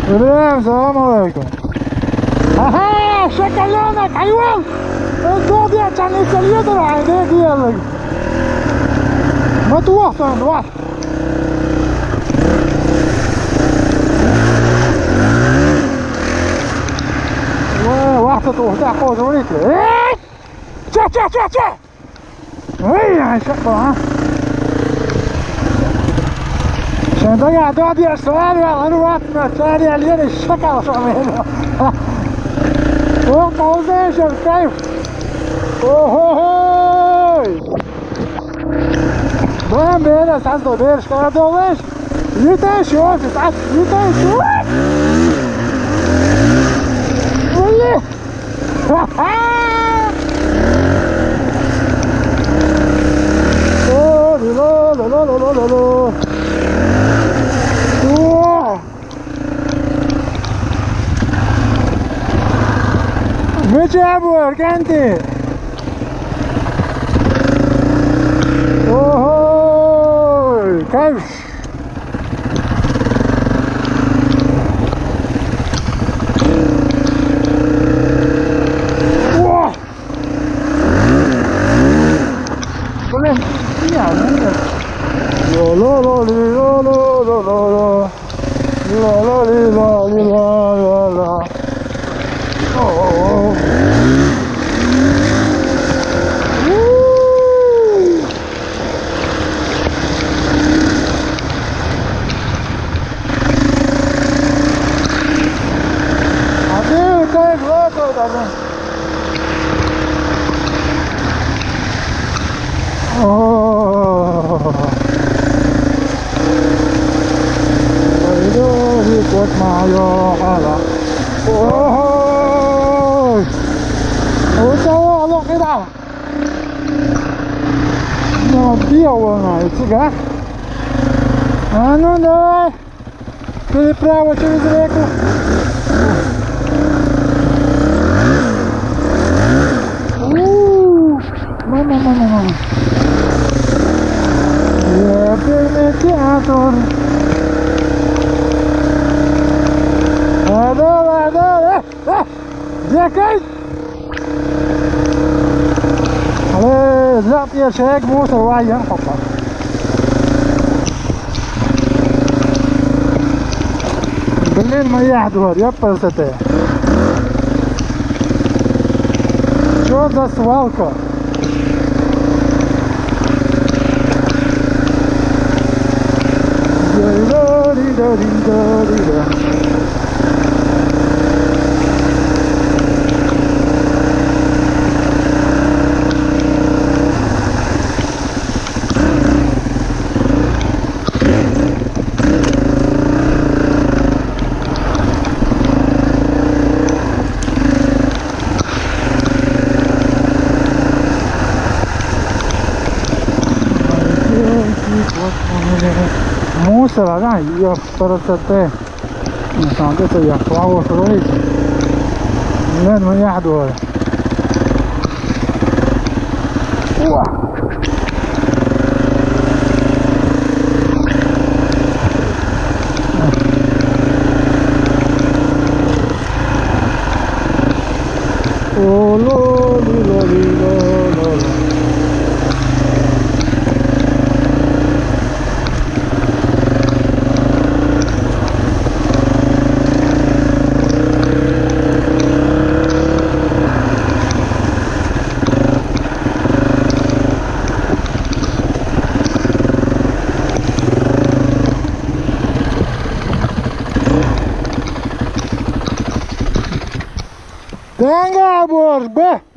السلام عليكم. اها شكلونك حيوان الجودي عشان يسليدر عليك يلا ما توصل واحد واحدة توهتها قوة وريك ايه تشا تشا تشا تشا هي شكله ها عشان ضيع دودي السؤال وانا وقتنا الثاني علينا الشكل صعبين وقوزين شوف كيف اوهوهوي بام بينا ساعات دوبيرش كلا دوبيرش يوتين شوف ساعات يوتين شوف والله لا لا لا لا لا لا مجابور كنتي اوه كيف واه كلهم يعني لا لا لا لا لا لا لا لا لا لا لا oh adeus tá louco tá vendo oh ويلي كنت معايا حالة وتوه كده نبيعه цыгак а ну давай переправа через реку мама я пермитятор давай дякай لا يا شيخ مو سواي ينحطها بالليل ما يحضر يبقى ستة شو ذا سوالكا mostra là io spero a te mi sono detto io provo solo lì non mi adoro oh lo li lo li lo lo Venga, Borbe!